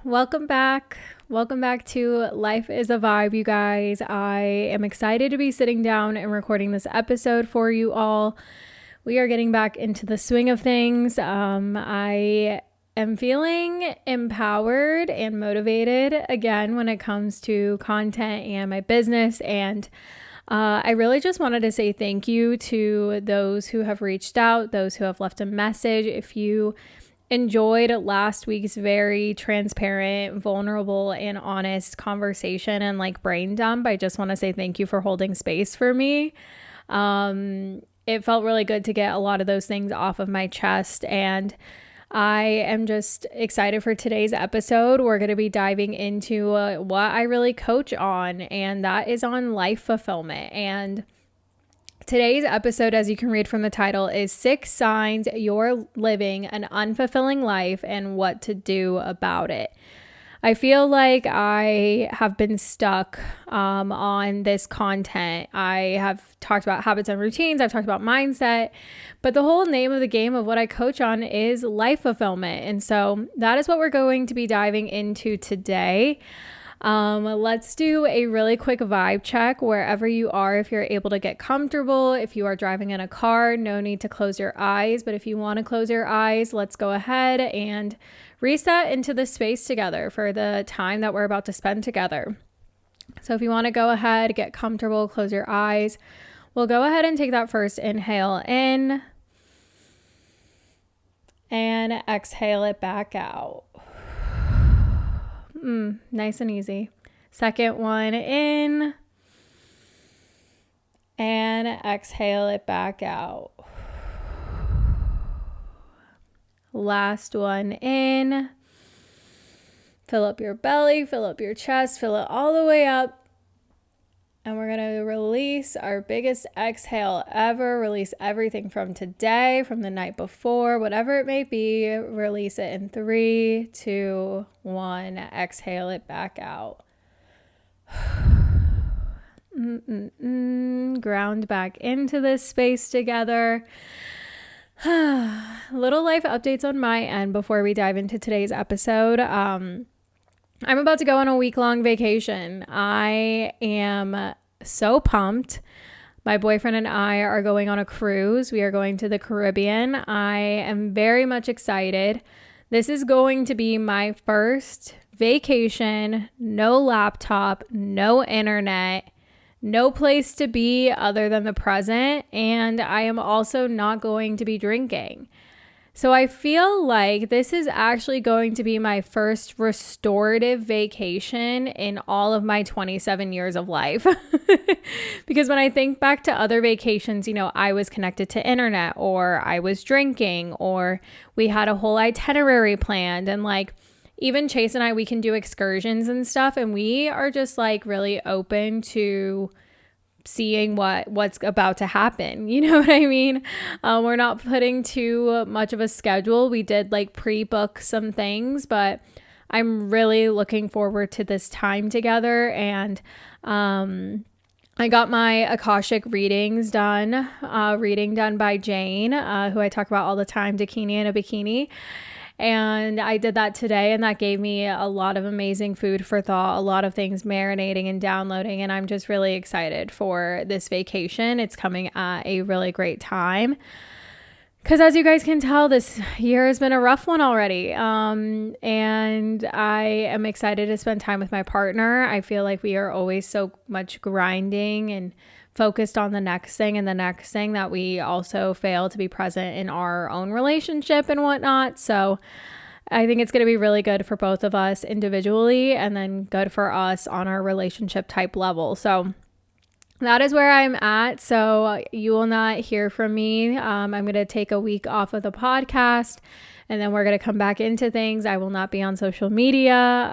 welcome back. Welcome back to Life is a Vibe, you guys. I am excited to be sitting down and recording this episode for you all. We are getting back into the swing of things. I am feeling empowered and motivated again when it comes to content and my business. And I really just wanted to say thank you to those who have reached out, those who have left a message. If you enjoyed last week's very transparent, vulnerable, and honest conversation and brain dump, I just want to say thank you for holding space for me. It felt really good to get a lot of those things off of my chest, and I am just excited for today's episode. We're going to be diving into what I really coach on, and that is on life fulfillment. And today's episode, as you can read from the title, is 6 signs you're living an unfulfilling life and what to do about it. I feel like I have been stuck on this content. I have talked about habits and routines. I've talked about mindset, but the whole name of the game of what I coach on is life fulfillment. And so that is what we're going to be diving into today. Let's do a really quick vibe check wherever you are. If you're able to get comfortable, if you are driving in a car, no need to close your eyes. But if you want to close your eyes, let's go ahead and reset into the space together for the time that we're about to spend together. So if you want to go ahead, get comfortable, close your eyes. We'll go ahead and take that first inhale in and exhale it back out. Nice and easy. Second one in and exhale it back out. Last one in. Fill up your belly, fill up your chest, fill it all the way up. And we're going to release our biggest exhale ever. Release everything from today, from the night before, whatever it may be. Release it in 3, 2, 1. Exhale it back out. Ground back into this space together. Little life updates on my end before we dive into today's episode. I'm about to go on a week-long vacation. I am so pumped. My boyfriend and I are going on a cruise. We are going to the Caribbean. I am very much excited. This is going to be my first vacation, no laptop, no internet, no place to be other than the present, and I am also not going to be drinking. So I feel like this is actually going to be my first restorative vacation in all of my 27 years of life. Because when I think back to other vacations, I was connected to internet, or I was drinking, or we had a whole itinerary planned, and even Chase and I, we can do excursions and stuff, and we are just really open to seeing what's about to happen. You know what I mean? We're not putting too much of a schedule. We did pre-book some things, but I'm really looking forward to this time together. And I got my Akashic readings done, reading done by Jane, who I talk about all the time, Dakini in a Bikini. And I did that today, and that gave me a lot of amazing food for thought, a lot of things marinating and downloading, and I'm just really excited for this vacation. It's coming at a really great time, because as you guys can tell, this year has been a rough one already, and I am excited to spend time with my partner. I feel like we are always so much grinding and focused on the next thing and the next thing that we also fail to be present in our own relationship and whatnot. So I think it's going to be really good for both of us individually, and then good for us on our relationship type level. So that is where I'm at. So you will not hear from me. I'm going to take a week off of the podcast, and then we're going to come back into things. I will not be on social media,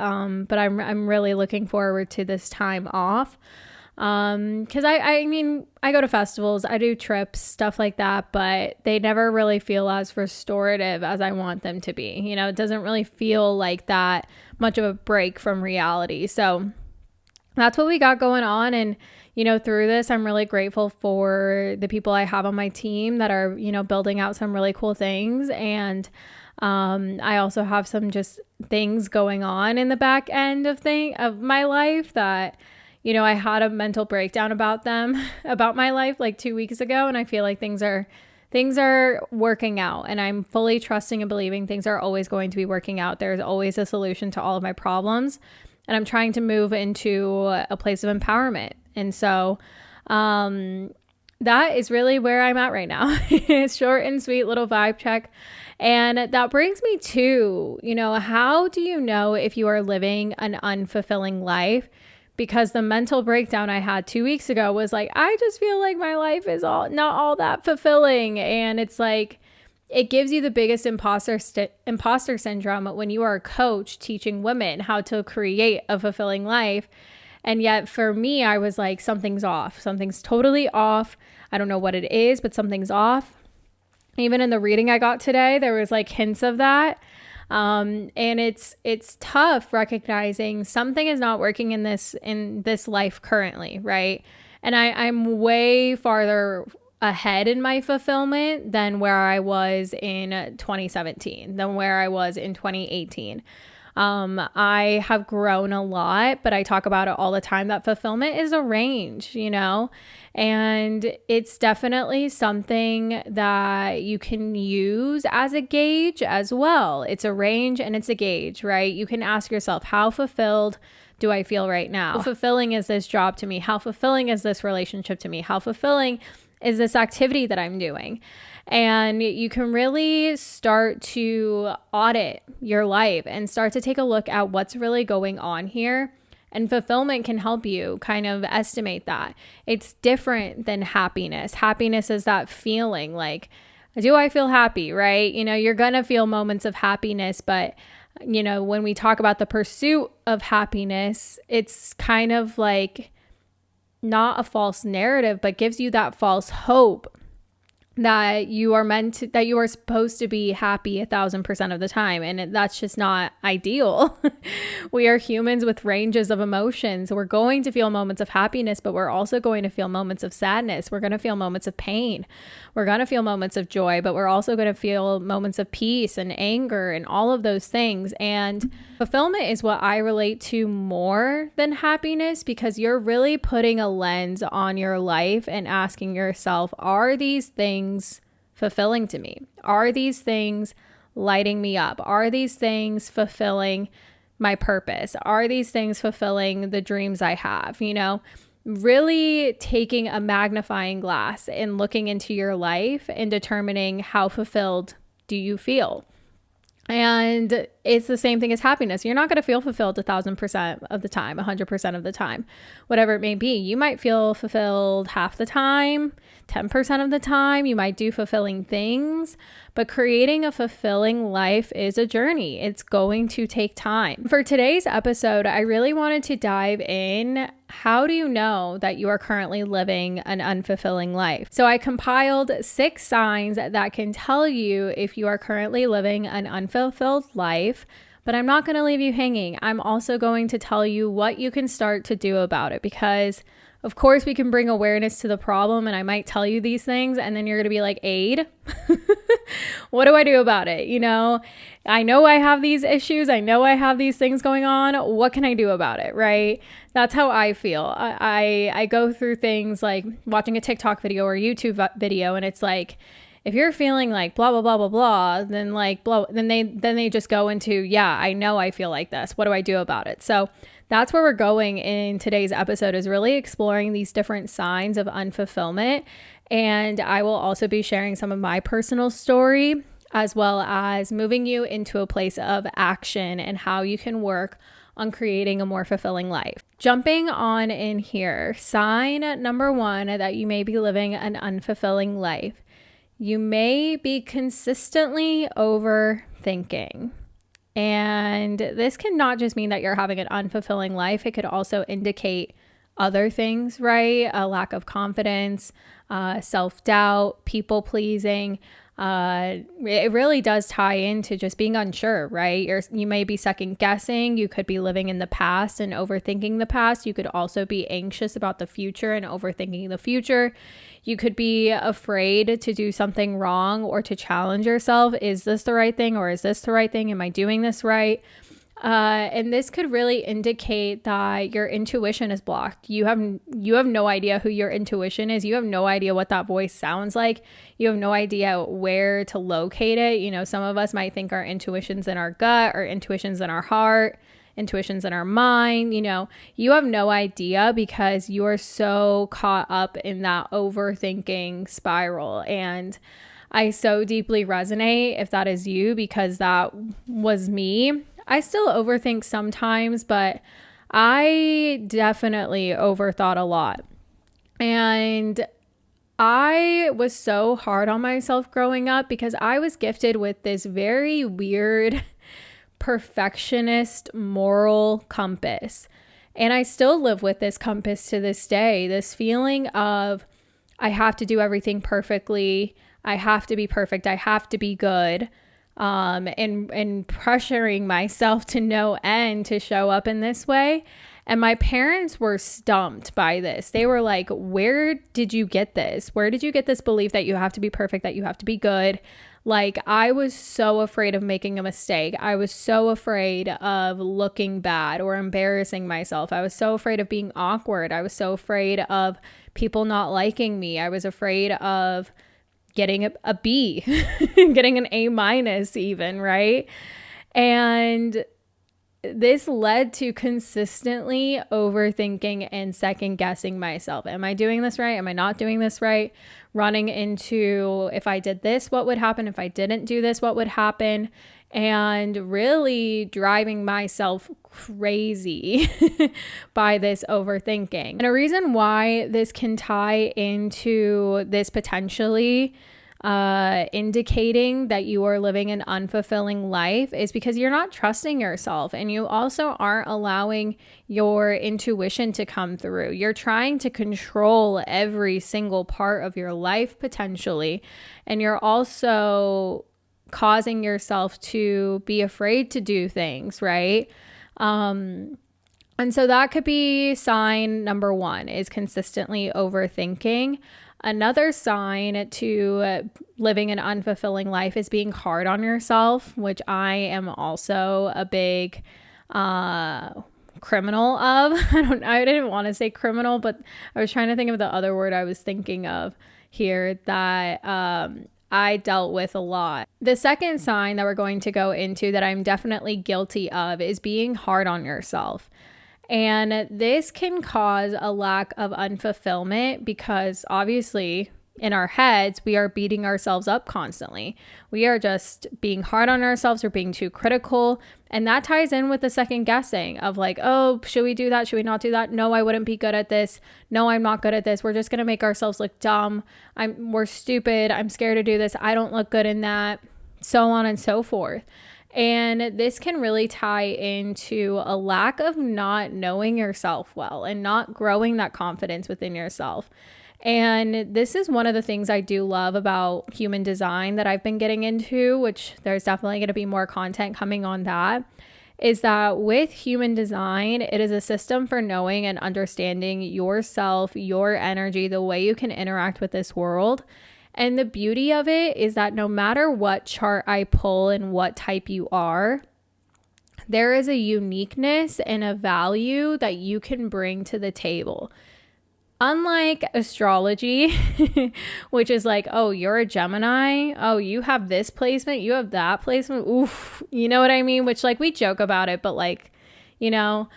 but I'm really looking forward to this time off. Cause I mean, I go to festivals, I do trips, stuff like that, but they never really feel as restorative as I want them to be. It doesn't really feel like that much of a break from reality. So that's what we got going on. And, through this, I'm really grateful for the people I have on my team that are, building out some really cool things. And I also have some just things going on in the back end of my life that, I had a mental breakdown about my life like 2 weeks ago. And I feel like things are working out, and I'm fully trusting and believing things are always going to be working out. There's always a solution to all of my problems, and I'm trying to move into a place of empowerment. And so, that is really where I'm at right now. It's short and sweet little vibe check. And that brings me to, how do you know if you are living an unfulfilling life? Because the mental breakdown I had 2 weeks ago was like, I just feel like my life is not all that fulfilling. And it's like, it gives you the biggest imposter syndrome when you are a coach teaching women how to create a fulfilling life. And yet for me, I was like, something's off. Something's totally off. I don't know what it is, but something's off. Even in the reading I got today, there was like hints of that. And it's tough recognizing something is not working in this life currently, right? And I'm way farther ahead in my fulfillment than where I was in 2017, than where I was in 2018. I have grown a lot, but I talk about it all the time that fulfillment is a range, and it's definitely something that you can use as a gauge as well. It's a range and it's a gauge, right? You can ask yourself, how fulfilled do I feel right now? How fulfilling is this job to me? How fulfilling is this relationship to me? How fulfilling is this activity that I'm doing? And you can really start to audit your life and start to take a look at what's really going on here. And fulfillment can help you kind of estimate that. It's different than happiness. Happiness is that feeling like, do I feel happy, right? You're going to feel moments of happiness, but when we talk about the pursuit of happiness, it's kind of like not a false narrative, but gives you that false hope that you are supposed to be happy 1,000% of the time. And that's just not ideal. We are humans with ranges of emotions. We're going to feel moments of happiness, but we're also going to feel moments of sadness. We're going to feel moments of pain. We're going to feel moments of joy, but we're also going to feel moments of peace and anger and all of those things. And fulfillment is what I relate to more than happiness, because you're really putting a lens on your life and asking yourself, are these things fulfilling to me? Are these things lighting me up? Are these things fulfilling my purpose? Are these things fulfilling the dreams I have? Really taking a magnifying glass and looking into your life and determining how fulfilled do you feel. And it's the same thing as happiness. You're not going to feel fulfilled 1,000% of the time, 100% of the time, whatever it may be. You might feel fulfilled half the time, 10% of the time. You might do fulfilling things, but creating a fulfilling life is a journey. It's going to take time. For today's episode, I really wanted to dive in. How do you know that you are currently living an unfulfilling life? So I compiled 6 signs that can tell you if you are currently living an unfulfilled life, but I'm not going to leave you hanging. I'm also going to tell you what you can start to do about it, because of course we can bring awareness to the problem, and I might tell you these things and then you're going to be like, Aid, what do I do about it? I know I have these issues. I know I have these things going on. What can I do about it? Right? That's how I feel. I go through things like watching a TikTok video or YouTube video, and it's like, if you're feeling like blah, blah, blah, blah, blah, then like blah, then they just go into, yeah, I know I feel like this. What do I do about it? So that's where we're going in today's episode, is really exploring these different signs of unfulfillment. And I will also be sharing some of my personal story, as well as moving you into a place of action and how you can work on creating a more fulfilling life. Jumping on in here, sign number 1 that you may be living an unfulfilling life. You may be consistently overthinking. And this can not just mean that you're having an unfulfilling life. It could also indicate other things, right? A lack of confidence, self-doubt, people-pleasing. It really does tie into just being unsure, right? You may be second guessing. You could be living in the past and overthinking the past. You could also be anxious about the future and overthinking the future. You could be afraid to do something wrong or to challenge yourself. Is this the right thing, or is this the right thing? Am I doing this right? And this could really indicate that your intuition is blocked. You have no idea who your intuition is. You have no idea what that voice sounds like. You have no idea where to locate it. You know, some of us might think our intuition's in our gut, or intuition's in our heart, intuition's in our mind. You know, you have no idea because you are so caught up in that overthinking spiral. And I so deeply resonate if that is you, because that was me. I still overthink sometimes, but I definitely overthought a lot. And I was so hard on myself growing up because I was gifted with this very weird perfectionist moral compass. And I still live with this compass to this day, this feeling of I have to do everything perfectly. I have to be perfect. I have to be good. And pressuring myself to no end to show up in this way. And my parents were stumped by this. They were like, where did you get this? Where did you get this belief that you have to be perfect, that you have to be good? Like, I was so afraid of making a mistake. I was so afraid of looking bad or embarrassing myself. I was so afraid of being awkward. I was so afraid of people not liking me. I was afraid of getting a B, getting an A- even, right? And this led to consistently overthinking and second guessing myself. Am I doing this right? Am I not doing this right? Running into, if I did this, what would happen? If I didn't do this, what would happen? And really driving myself crazy by this overthinking. And a reason why this can tie into this potentially indicating that you are living an unfulfilling life is because you're not trusting yourself, and you also aren't allowing your intuition to come through. You're trying to control every single part of your life potentially, and you're also causing yourself to be afraid to do things, right? And so that could be sign number one, is consistently overthinking. Another sign to living an unfulfilling life is being hard on yourself, which I am also a big criminal of. I didn't want to say criminal, but I was trying to think of the other word I was thinking of here that I dealt with a lot. The second sign that we're going to go into that I'm definitely guilty of is being hard on yourself. And this can cause a lack of unfulfillment because obviously in our heads, we are beating ourselves up constantly. We are just being hard on ourselves or being too critical. And that ties in with the second guessing of like, oh, should we do that? Should we not do that? No, I wouldn't be good at this. No, I'm not good at this. We're just going to make ourselves look dumb. We're stupid. I'm scared to do this. I don't look good in that. So on and so forth. And this can really tie into a lack of not knowing yourself well and not growing that confidence within yourself. And this is one of the things I do love about human design that I've been getting into, which there's definitely going to be more content coming on that, is that with human design, it is a system for knowing and understanding yourself, your energy, the way you can interact with this world. And the beauty of it is that no matter what chart I pull and what type you are, there is a uniqueness and a value that you can bring to the table. Unlike astrology, which is like, oh, you're a Gemini. Oh, you have this placement. You have that placement. Oof. You know what I mean? Which like we joke about it, but like, you know,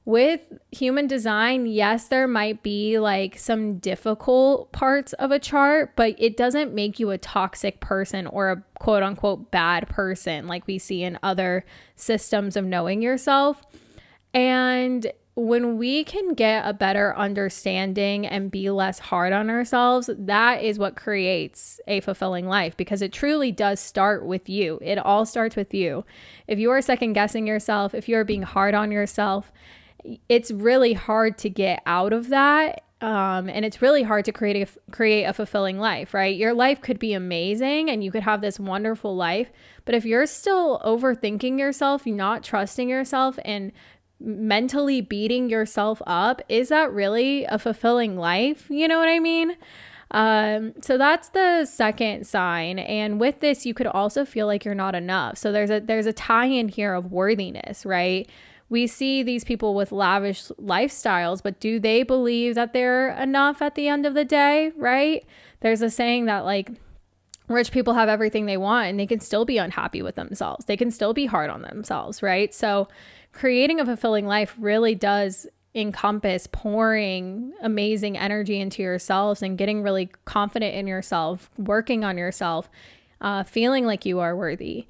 with human design, yes, there might be like some difficult parts of a chart, but it doesn't make you a toxic person or a quote unquote bad person like we see in other systems of knowing yourself. And when we can get a better understanding and be less hard on ourselves, that is what creates a fulfilling life, because it truly does start with you. It all starts with you. If you are second guessing yourself, if you're being hard on yourself, it's really hard to get out of that And it's really hard to create a fulfilling life, right? Your life could be amazing and you could have this wonderful life, but if you're still overthinking yourself, not trusting yourself, and mentally beating yourself up, is that really a fulfilling life? You know what I mean? So that's the second sign. And with this, you could also feel like you're not enough. So there's a tie in here of worthiness, right? We see these people with lavish lifestyles, but do they believe that they're enough at the end of the day, right? There's a saying that like rich people have everything they want and they can still be unhappy with themselves. They can still be hard on themselves, right? So creating a fulfilling life really does encompass pouring amazing energy into yourselves and getting really confident in yourself, working on yourself, feeling like you are worthy.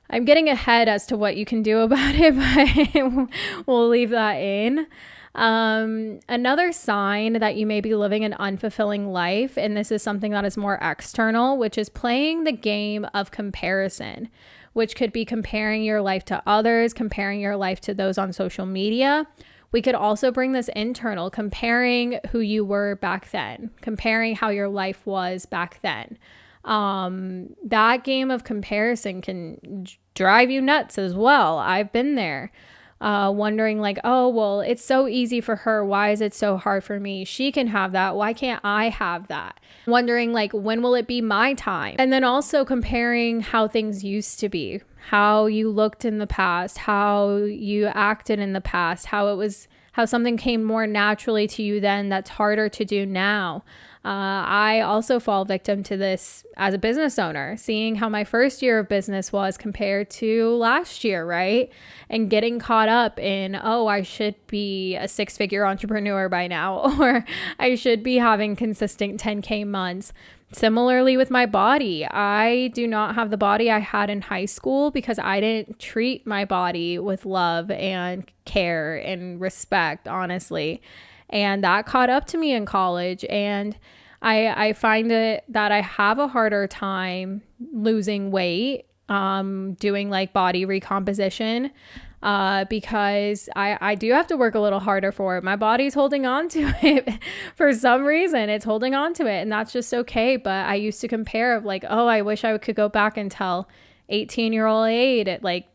I'm getting ahead as to what you can do about it, but we'll leave that in. Another sign that you may be living an unfulfilling life, and this is something that is more external, which is playing the game of comparison, which could be comparing your life to others, comparing your life to those on social media. We could also bring this internal, comparing who you were back then, comparing how your life was back then. That game of comparison can drive you nuts as well. I've been there, wondering like, oh, well, it's so easy for her. Why is it so hard for me? She can have that. Why can't I have that? Wondering like, when will it be my time? And then also comparing how things used to be, how you looked in the past, how you acted in the past, how something came more naturally to you then that's harder to do now. I also fall victim to this as a business owner, seeing how my first year of business was compared to last year, right? And getting caught up in, oh, I should be a 6-figure entrepreneur by now, or I should be having consistent 10K months. Similarly with my body, I do not have the body I had in high school because I didn't treat my body with love and care and respect, honestly. And that caught up to me in college. And I find that I have a harder time losing weight, doing like body recomposition, because I do have to work a little harder for it. My body's holding on to it for some reason. It's holding on to it, and that's just okay. But I used to compare of like, oh, I wish I could go back and tell 18-year-old Aid, like,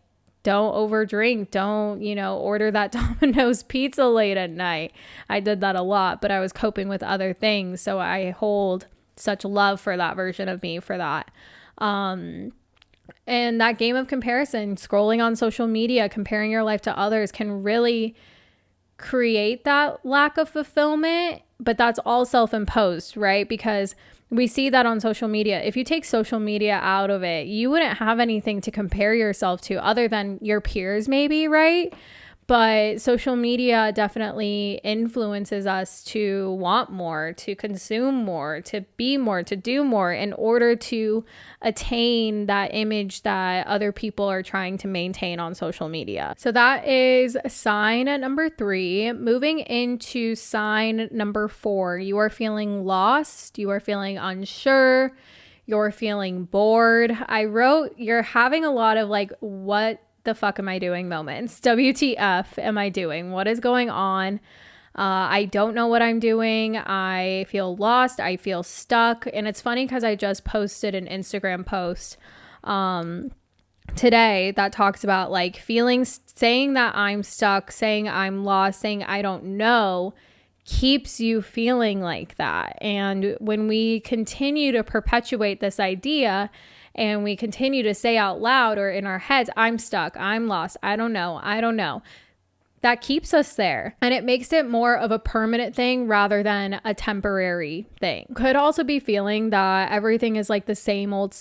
don't overdrink. Don't, order that Domino's pizza late at night. I did that a lot, but I was coping with other things. So I hold such love for that version of me for that. And that game of comparison, scrolling on social media, comparing your life to others can really create that lack of fulfillment, but that's all self-imposed, right? Because we see that on social media. If you take social media out of it, you wouldn't have anything to compare yourself to other than your peers maybe, right? But social media definitely influences us to want more, to consume more, to be more, to do more in order to attain that image that other people are trying to maintain on social media. So that is sign number 3. Moving into sign number 4, you are feeling lost, you are feeling unsure, you're feeling bored. I wrote, you're having a lot of like, what the fuck am I doing moments. WTF am I doing? What is going on? I don't know what I'm doing. I feel lost. I feel stuck. And it's funny because I just posted an Instagram post today that talks about like feelings, saying that I'm stuck, saying I'm lost, saying I don't know, keeps you feeling like that. And when we continue to perpetuate this idea, and we continue to say out loud or in our heads, I'm stuck, I'm lost, I don't know, that keeps us there. And it makes it more of a permanent thing rather than a temporary thing. Could also be feeling that everything is like the same old.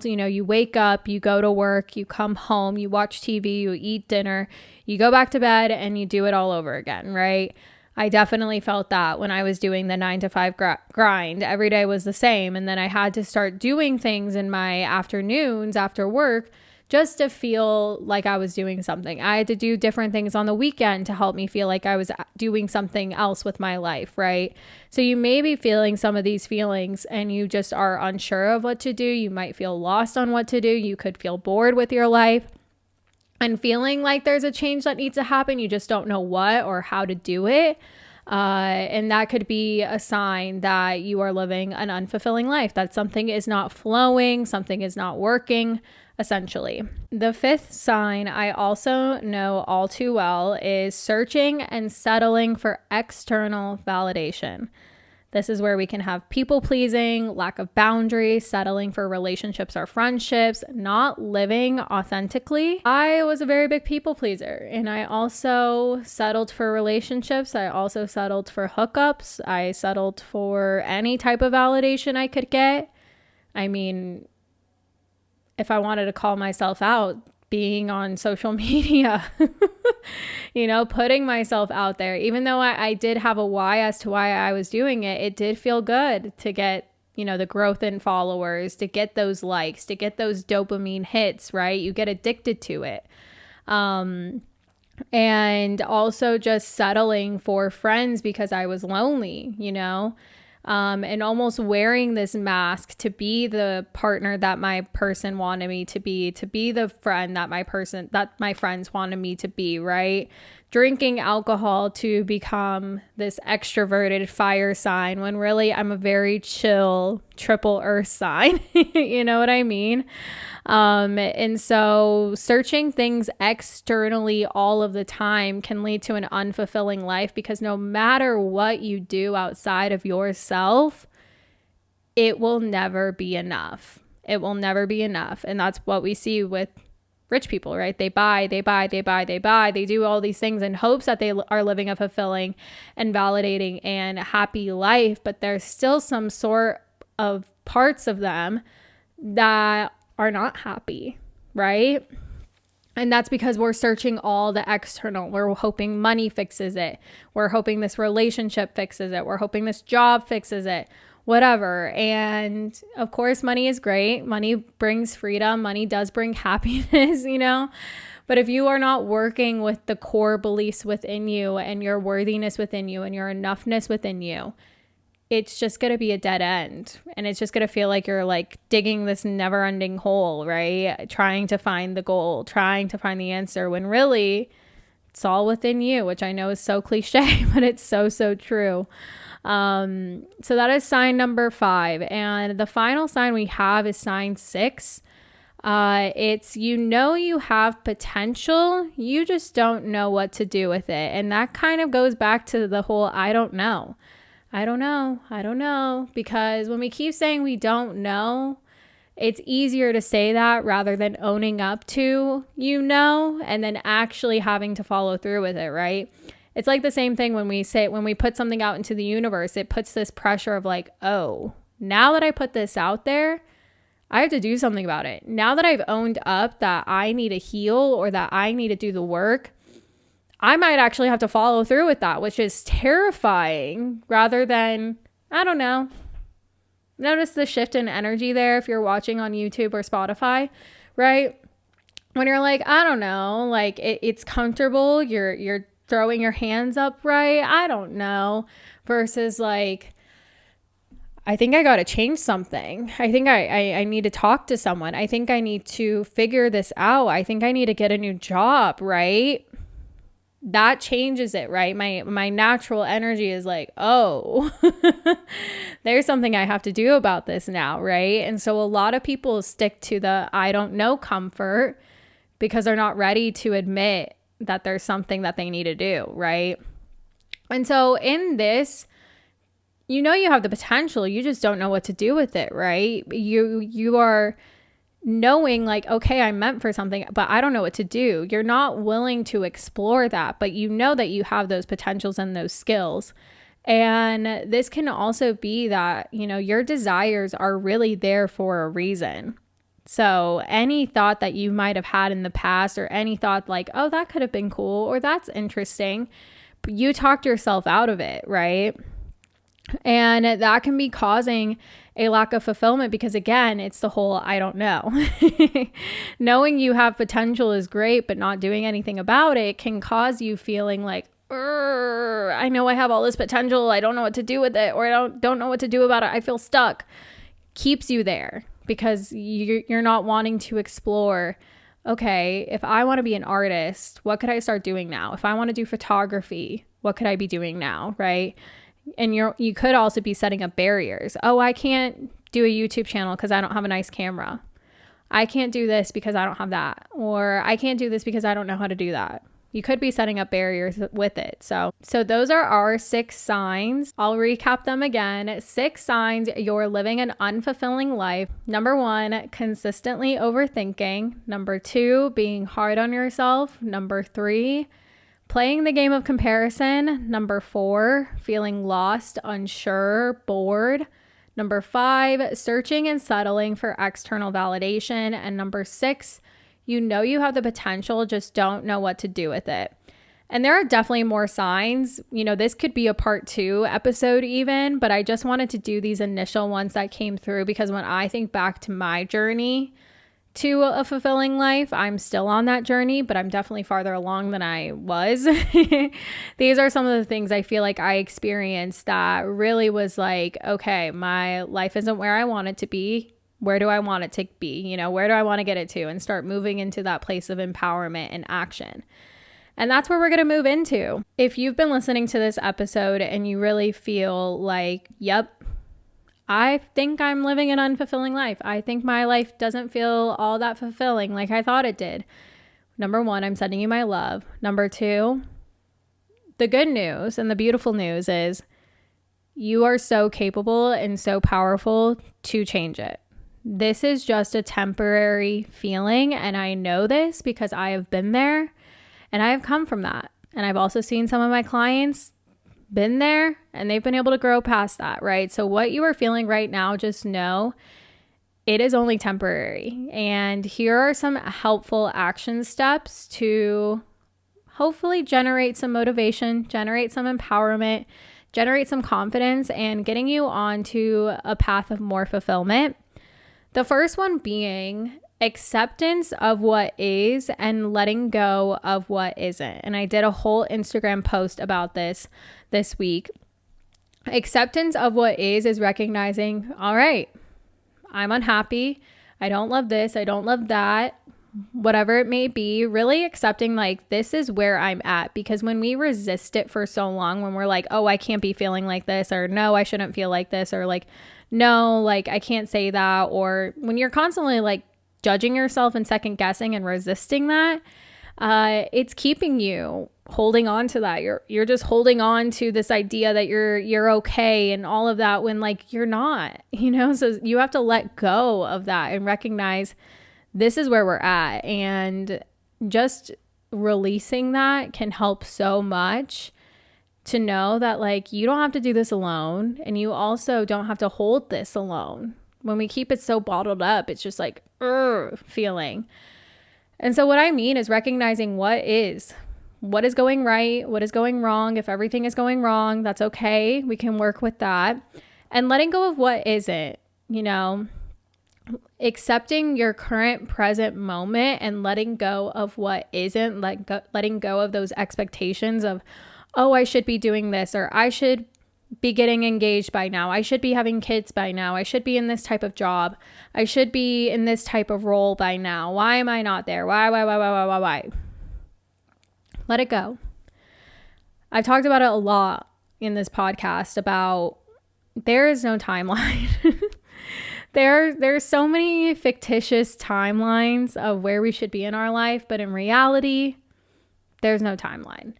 You wake up, you go to work, you come home, you watch TV, you eat dinner, you go back to bed, and you do it all over again, right? I definitely felt that when I was doing the 9-to-5 grind. Every day was the same. And then I had to start doing things in my afternoons after work just to feel like I was doing something. I had to do different things on the weekend to help me feel like I was doing something else with my life, right? So you may be feeling some of these feelings and you just are unsure of what to do. You might feel lost on what to do. You could feel bored with your life and feeling like there's a change that needs to happen. You just don't know what or how to do it. And that could be a sign that you are living an unfulfilling life, that something is not flowing, something is not working, essentially. The fifth sign I also know all too well is searching and settling for external validation. This is where we can have people pleasing, lack of boundaries, settling for relationships or friendships, not living authentically. I was a very big people pleaser, and I also settled for relationships. I also settled for hookups. I settled for any type of validation I could get. I mean, if I wanted to call myself out, being on social media, putting myself out there, even though I did have a why as to why I was doing it, it did feel good to get, the growth in followers, to get those likes, to get those dopamine hits, right? You get addicted to it. And also just settling for friends because I was lonely, and almost wearing this mask to be the partner that my person wanted me to be the friend that my friends wanted me to be, right? Drinking alcohol to become this extroverted fire sign when really I'm a very chill triple earth sign. You know what I mean? And so searching things externally all of the time can lead to an unfulfilling life, because no matter what you do outside of yourself, it will never be enough. It will never be enough. And that's what we see with rich people, right? They buy, they do all these things in hopes that they are living a fulfilling and validating and happy life, but there's still some sort of parts of them that are not happy, right? And that's because we're searching all the external. We're hoping money fixes it. We're hoping this relationship fixes it. We're hoping this job fixes it, whatever. And of course, money is great. Money brings freedom. Money does bring happiness, But if you are not working with the core beliefs within you and your worthiness within you and your enoughness within you, it's just going to be a dead end. And it's just going to feel like you're like digging this never ending hole, right? Trying to find the goal, trying to find the answer, when really it's all within you, which I know is so cliche, but it's so, so true. So that is sign number 5. And the final sign we have is sign 6. It's, you have potential, you just don't know what to do with it. And that kind of goes back to the whole, I don't know, because when we keep saying we don't know, it's easier to say that rather than owning up to, and then actually having to follow through with it, right? It's like the same thing when we put something out into the universe, it puts this pressure of like, oh, now that I put this out there, I have to do something about it. Now that I've owned up that I need to heal or that I need to do the work, I might actually have to follow through with that, which is terrifying, rather than, I don't know. Notice the shift in energy there if you're watching on YouTube or Spotify, right? When you're like, I don't know, like it's comfortable, you're throwing your hands up, right? I don't know. Versus like, I think I got to change something. I think I need to talk to someone. I think I need to figure this out. I think I need to get a new job, right? That changes it, right? My natural energy is like, oh, there's something I have to do about this now, right? And so a lot of people stick to the I don't know comfort because they're not ready to admit that there's something that they need to do, right? And so in this, you have the potential, you just don't know what to do with it, right? You are knowing like, okay, I'm meant for something, but I don't know what to do. You're not willing to explore that, but you know that you have those potentials and those skills. And this can also be that, your desires are really there for a reason. So any thought that you might have had in the past, or any thought like, oh, that could have been cool, or that's interesting, you talked yourself out of it, right? And that can be causing a lack of fulfillment because, again, it's the whole I don't know. Knowing you have potential is great, but not doing anything about it can cause you feeling like, I know I have all this potential. I don't know what to do with it, or I don't know what to do about it. I feel stuck. Keeps you there because you're not wanting to explore, okay, if I want to be an artist, what could I start doing now? If I want to do photography, what could I be doing now, right? And you could also be setting up barriers. Oh, I can't do a YouTube channel because I don't have a nice camera. I can't do this because I don't have that. Or I can't do this because I don't know how to do that. You could be setting up barriers with it. So those are our 6 signs. I'll recap them again. 6 signs you're living an unfulfilling life. Number 1, consistently overthinking. Number 2, being hard on yourself. Number 3, playing the game of comparison. Number 4, feeling lost, unsure, bored. Number 5, searching and settling for external validation. And number 6, you know you have the potential, just don't know what to do with it. And there are definitely more signs. This could be a part 2 episode even, but I just wanted to do these initial ones that came through because when I think back to my journey to a fulfilling life, I'm still on that journey, but I'm definitely farther along than I was. These are some of the things I feel like I experienced that really was like, okay, my life isn't where I want it to be. Where do I want it to be? Where do I want to get it to? And start moving into that place of empowerment and action. And that's where we're going to move into. If you've been listening to this episode and you really feel like, yep, I think I'm living an unfulfilling life. I think my life doesn't feel all that fulfilling like I thought it did. Number 1, I'm sending you my love. Number 2, the good news and the beautiful news is you are so capable and so powerful to change it. This is just a temporary feeling, and I know this because I have been there and I have come from that. And I've also seen some of my clients been there and they've been able to grow past that, right? So what you are feeling right now, just know it is only temporary. And here are some helpful action steps to hopefully generate some motivation, generate some empowerment, generate some confidence, and getting you onto a path of more fulfillment. The first one being acceptance of what is and letting go of what isn't. And I did a whole Instagram post about this week. Acceptance of what is recognizing, all right, I'm unhappy. I don't love this. I don't love that. Whatever it may be, really accepting like this is where I'm at. Because when we resist it for so long, when we're like, oh, I can't be feeling like this, or no, I shouldn't feel like this, or like, no, like I can't say that, or when you're constantly like judging yourself and second guessing and resisting that, it's keeping you holding on to that. You're just holding on to this idea that you're okay and all of that when like you're not, so you have to let go of that and recognize this is where we're at. And just releasing that can help so much to know that like you don't have to do this alone, and you also don't have to hold this alone. When we keep it so bottled up, it's just like feeling. And so what I mean is recognizing what is going right, what is going wrong. If everything is going wrong, that's okay. We can work with that. And letting go of what isn't, accepting your current present moment and letting go of what isn't, letting go of those expectations of, oh, I should be doing this, or I should be getting engaged by now. I should be having kids by now. I should be in this type of job. I should be in this type of role by now. Why am I not there? Why? Let it go. I've talked about it a lot in this podcast about there is no timeline. There's so many fictitious timelines of where we should be in our life, but in reality, there's no timeline.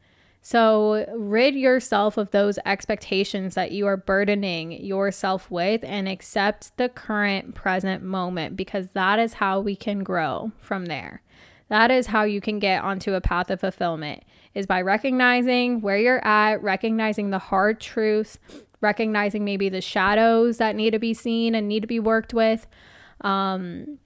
So rid yourself of those expectations that you are burdening yourself with and accept the current present moment, because that is how we can grow from there. That is how you can get onto a path of fulfillment, is by recognizing where you're at, recognizing the hard truths, recognizing maybe the shadows that need to be seen and need to be worked with, and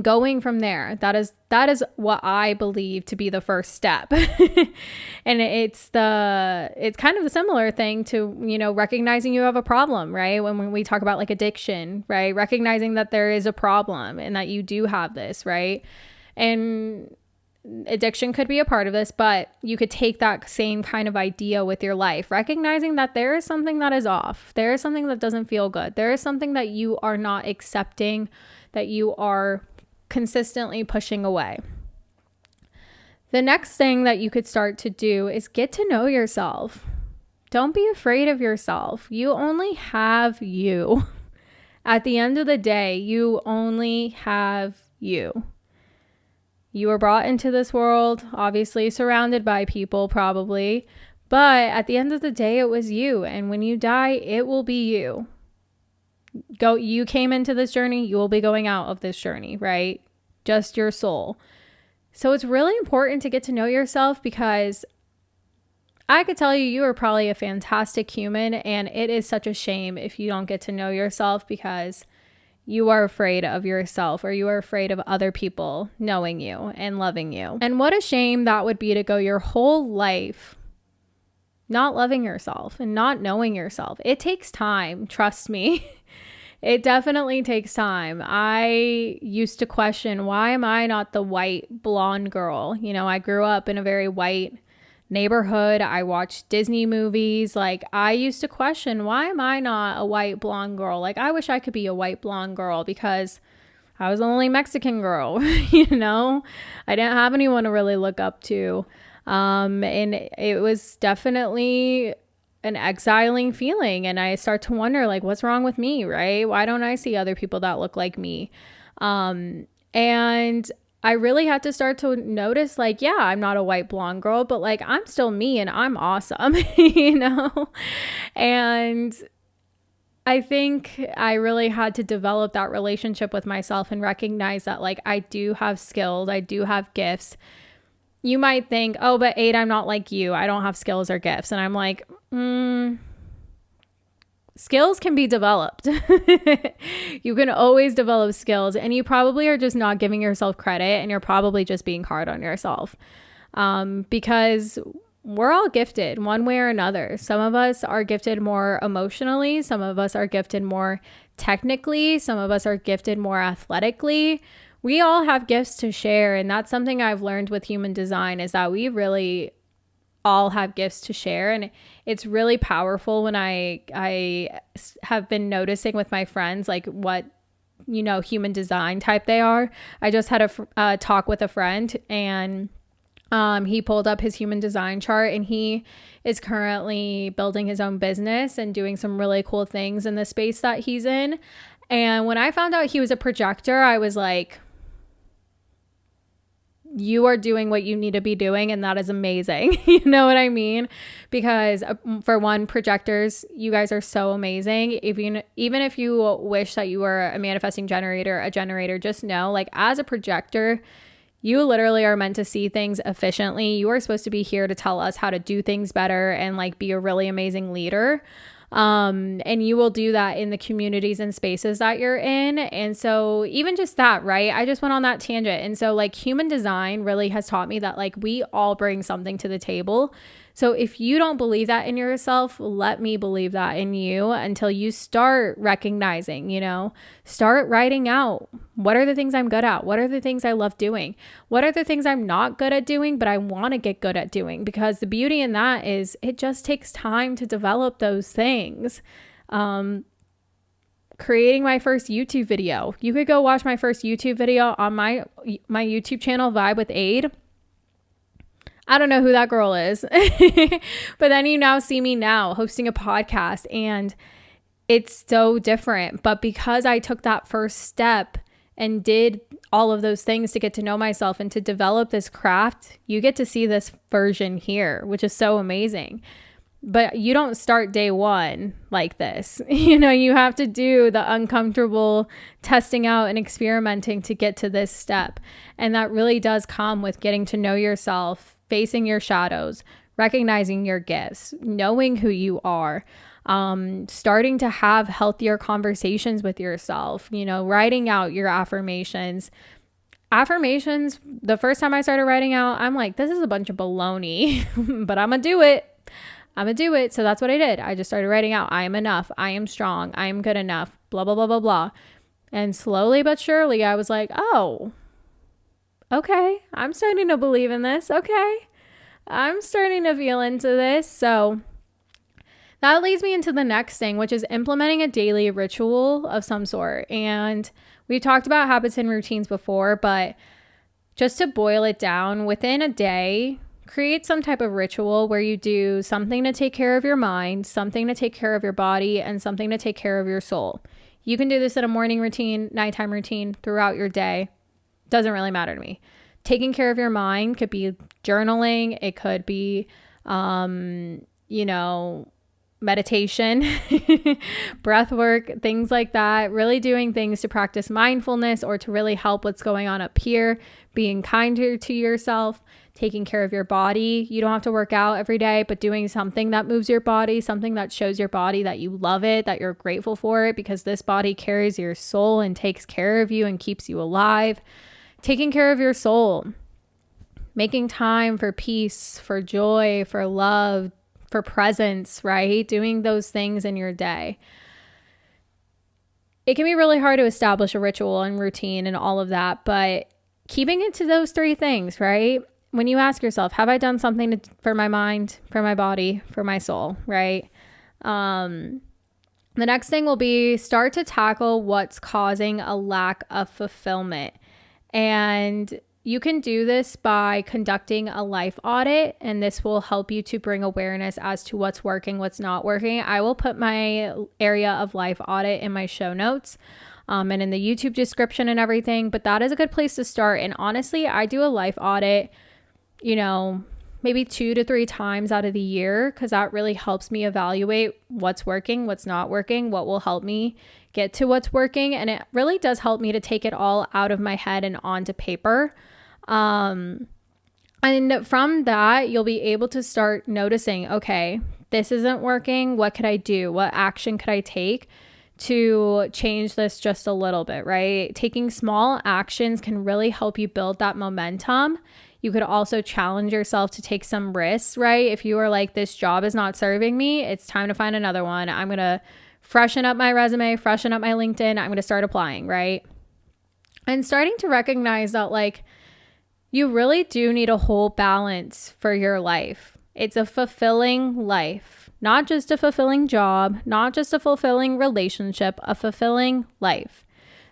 going from there. That is what I believe to be the first step. And it's kind of a similar thing to, recognizing you have a problem, right? When we talk about like addiction, right? Recognizing that there is a problem and that you do have this, right? And addiction could be a part of this, but you could take that same kind of idea with your life, recognizing that there is something that is off. There is something that doesn't feel good. There is something that you are not accepting, that you are consistently pushing away. The next thing that you could start to do is get to know yourself. Don't be afraid of yourself. You only have you. At the end of the day, you only have you. You were brought into this world, obviously surrounded by people probably, but at the end of the day, it was you. And when you die, it will be you. You came into this journey, you will be going out of this journey, right? Just your soul. So it's really important to get to know yourself, because I could tell you are probably a fantastic human, and it is such a shame if you don't get to know yourself because you are afraid of yourself, or you are afraid of other people knowing you and loving you. And what a shame that would be, to go your whole life not loving yourself and not knowing yourself. It takes time, trust me. It definitely takes time. I used to question, why am I not the white blonde girl? You know, I grew up in a very white neighborhood. I watched Disney movies. Like, I used to question, why am I not a white blonde girl? Like, I wish I could be a white blonde girl, because I was the only Mexican girl, you know? I didn't have anyone to really look up to. And it was definitely an exiling feeling. And I start to wonder, like, what's wrong with me, right? Why don't I see other people that look like me? And I really had to start to notice, like, yeah, I'm not a white blonde girl, but like, I'm still me and I'm awesome, you know? And I think I really had to develop that relationship with myself and recognize that, like, I do have skills, I do have gifts. You might think, oh, but Aid, I'm not like you. I don't have skills or gifts. And I'm like, skills can be developed. You can always develop skills, and you probably are just not giving yourself credit, and you're probably just being hard on yourself, because we're all gifted one way or another. Some of us are gifted more emotionally. Some of us are gifted more technically. Some of us are gifted more athletically. We all have gifts to share. And that's something I've learned with human design, is that we really all have gifts to share. And it's really powerful when I have been noticing with my friends, like, what, you know, human design type they are. I just had a talk with a friend, and he pulled up his human design chart, and he is currently building his own business and doing some really cool things in the space that he's in. And when I found out he was a projector, I was like, you are doing what you need to be doing, and that is amazing. You know what I mean? Because for one, projectors, you guys are so amazing. Even if you wish that you were a manifesting generator, just know, like, as a projector, you literally are meant to see things efficiently. You are supposed to be here to tell us how to do things better and, like, be a really amazing leader. And you will do that in the communities and spaces that you're in. And so even just that, right? I just went on that tangent. And so, like, human design really has taught me that, like, we all bring something to the table. So if you don't believe that in yourself, let me believe that in you, until you start recognizing, you know, start writing out, what are the things I'm good at? What are the things I love doing? What are the things I'm not good at doing, but I want to get good at doing? Because the beauty in that is, it just takes time to develop those things. Creating my first YouTube video. You could go watch my first YouTube video on my YouTube channel, Vibe with Aid. I don't know who that girl is, but then you now see me now hosting a podcast, and it's so different. But because I took that first step and did all of those things to get to know myself and to develop this craft, you get to see this version here, which is so amazing. But you don't start day one like this. You know, you have to do the uncomfortable testing out and experimenting to get to this step. And that really does come with getting to know yourself, facing your shadows, recognizing your gifts, knowing who you are, starting to have healthier conversations with yourself, you know, writing out your affirmations. Affirmations, the first time I started writing out, I'm like, this is a bunch of baloney, but I'm gonna do it. So that's what I did. I just started writing out, I am enough, I am strong, I am good enough, blah, blah, blah, blah, blah. And slowly but surely, I was like, oh, okay, I'm starting to believe in this. Okay, I'm starting to feel into this. So that leads me into the next thing, which is implementing a daily ritual of some sort. And we talked about habits and routines before, but just to boil it down, within a day, create some type of ritual where you do something to take care of your mind, something to take care of your body, and something to take care of your soul. You can do this in a morning routine, nighttime routine, throughout your day. Doesn't really matter to me. Taking care of your mind could be journaling. It could be, meditation, breath work, things like that. Really doing things to practice mindfulness or to really help what's going on up here. Being kinder to yourself, taking care of your body. You don't have to work out every day, but doing something that moves your body, something that shows your body that you love it, that you're grateful for it, because this body carries your soul and takes care of you and keeps you alive. Taking care of your soul, making time for peace, for joy, for love, for presence, right? Doing those things in your day. It can be really hard to establish a ritual and routine and all of that, but keeping it to those three things, right? When you ask yourself, have I done something for my mind, for my body, for my soul, right? The next thing will be start to tackle what's causing a lack of fulfillment. And you can do this by conducting a life audit, and this will help you to bring awareness as to what's working, what's not working. I will put my area of life audit in my show notes and in the YouTube description and everything, but that is a good place to start. And honestly, I do a life audit, maybe 2 to 3 times out of the year, because that really helps me evaluate what's working, what's not working, what will help me get to what's working. And it really does help me to take it all out of my head and onto paper. And from that, you'll be able to start noticing, okay, this isn't working. What could I do? What action could I take to change this just a little bit, right? Taking small actions can really help you build that momentum. You could also challenge yourself to take some risks, right? If you are like, this job is not serving me, it's time to find another one. I'm going to freshen up my resume, freshen up my LinkedIn. I'm going to start applying, right? And starting to recognize that, like, you really do need a whole balance for your life. It's a fulfilling life, not just a fulfilling job, not just a fulfilling relationship, a fulfilling life.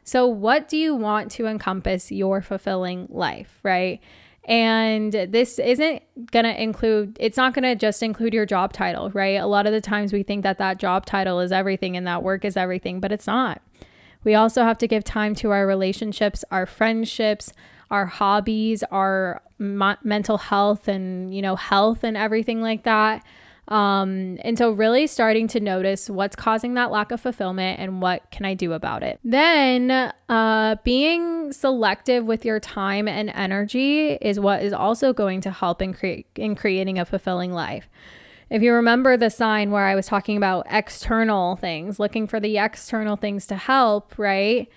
So what do you want to encompass your fulfilling life, right? And this isn't going to include, it's not going to just include your job title, right? A lot of the times we think that that job title is everything and that work is everything, but it's not. We also have to give time to our relationships, our friendships, our hobbies, our mental health and, health and everything like that. And so really starting to notice what's causing that lack of fulfillment and what can I do about it. Then being selective with your time and energy is what is also going to help in creating a fulfilling life. If you remember the sign where I was talking about external things, looking for the external things to help, right?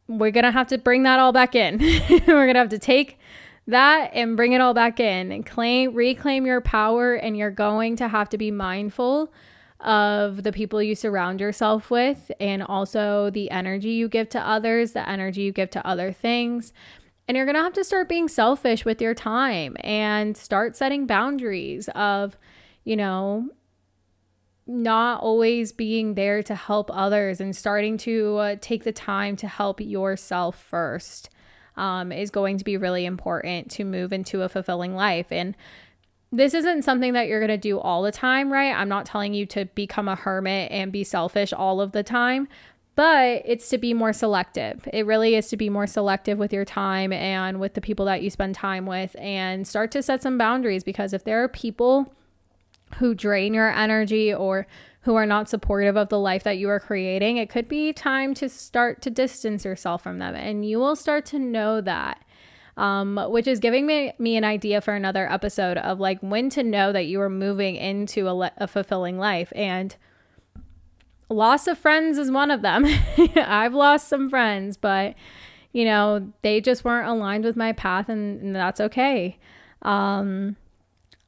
We're going to have to bring that all back in. We're going to have to take that and bring it all back in and reclaim your power. And you're going to have to be mindful of the people you surround yourself with, and also the energy you give to others, the energy you give to other things. And you're going to have to start being selfish with your time and start setting boundaries of, not always being there to help others, and starting to take the time to help yourself first is going to be really important to move into a fulfilling life. And this isn't something that you're going to do all the time, right? I'm not telling you to become a hermit and be selfish all of the time, but it's to be more selective. It really is to be more selective with your time and with the people that you spend time with, and start to set some boundaries, because if there are people who drain your energy or who are not supportive of the life that you are creating, it could be time to start to distance yourself from them. And you will start to know that, which is giving me an idea for another episode of like when to know that you are moving into a fulfilling life. And loss of friends is one of them. I've lost some friends, but they just weren't aligned with my path, and that's okay.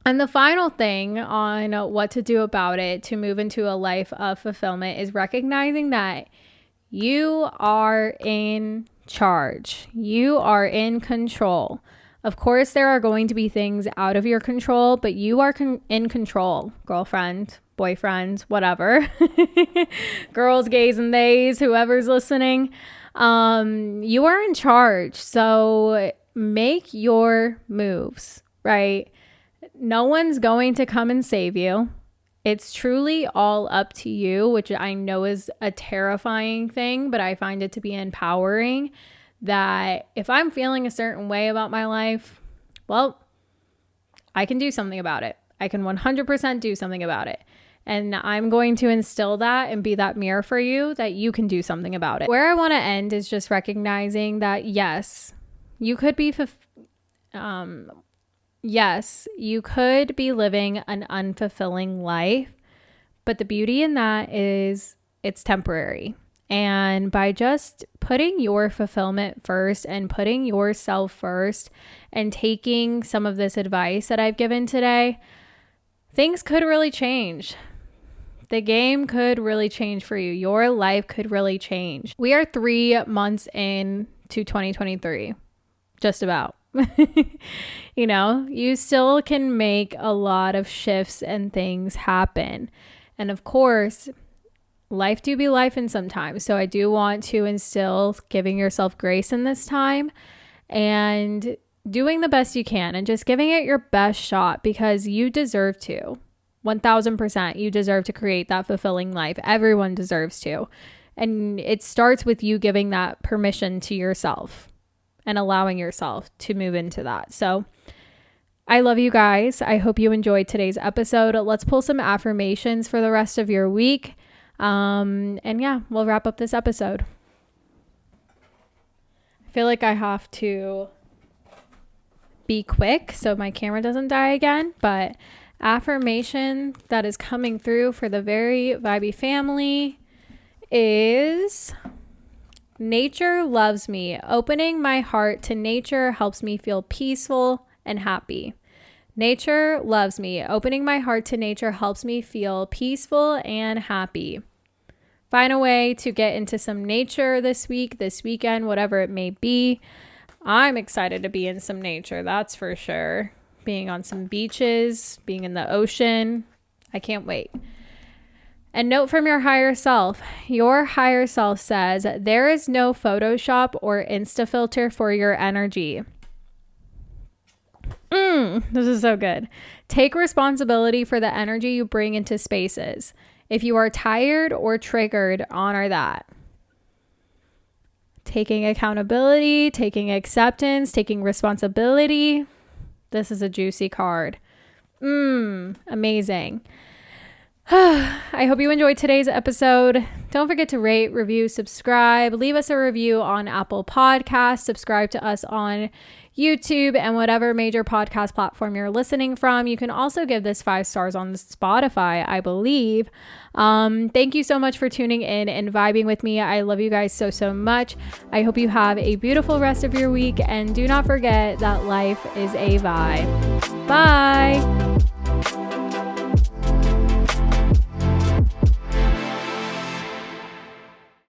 And the final thing on what to do about it to move into a life of fulfillment is recognizing that you are in charge. You are in control. Of course, there are going to be things out of your control, but you are in control, girlfriend, boyfriend, whatever. Girls, gays, and theys, whoever's listening. You are in charge. So make your moves, right? No one's going to come and save you. It's truly all up to you, which I know is a terrifying thing, but I find it to be empowering that if I'm feeling a certain way about my life, well, I can do something about it. I can 100% do something about it. And I'm going to instill that and be that mirror for you that you can do something about it. Where I want to end is just recognizing that, yes, you could be living an unfulfilling life, but the beauty in that is it's temporary. And by just putting your fulfillment first and putting yourself first and taking some of this advice that I've given today, things could really change. The game could really change for you. Your life could really change. We are 3 months in to 2023, just about. You know, you still can make a lot of shifts and things happen. And of course, life do be life in sometimes. So I do want to instill giving yourself grace in this time and doing the best you can and just giving it your best shot, because you deserve to. 1000%, you deserve to create that fulfilling life. Everyone deserves to. And it starts with you giving that permission to yourself and allowing yourself to move into that. So I love you guys. I hope you enjoyed today's episode. Let's pull some affirmations for the rest of your week. And yeah, we'll wrap up this episode. I feel like I have to be quick so my camera doesn't die again, but affirmation that is coming through for the Very Vibey family is: nature loves me. Opening my heart to nature helps me feel peaceful and happy. Nature loves me. Opening my heart to nature helps me feel peaceful and happy. Find a way to get into some nature this week, this weekend, whatever it may be. I'm excited to be in some nature, that's for sure. Being on some beaches, being in the ocean. I can't wait. And note from your higher self. Your higher self says, there is no Photoshop or Insta filter for your energy. This is so good. Take responsibility for the energy you bring into spaces. If you are tired or triggered, honor that. Taking accountability, taking acceptance, taking responsibility. This is a juicy card. Amazing. I hope you enjoyed today's episode. Don't forget to rate, review, subscribe. Leave us a review on Apple Podcasts. Subscribe to us on YouTube and whatever major podcast platform you're listening from. You can also give this 5 stars on Spotify, I believe. Thank you so much for tuning in and vibing with me. I love you guys so, so much. I hope you have a beautiful rest of your week. And do not forget that life is a vibe. Bye.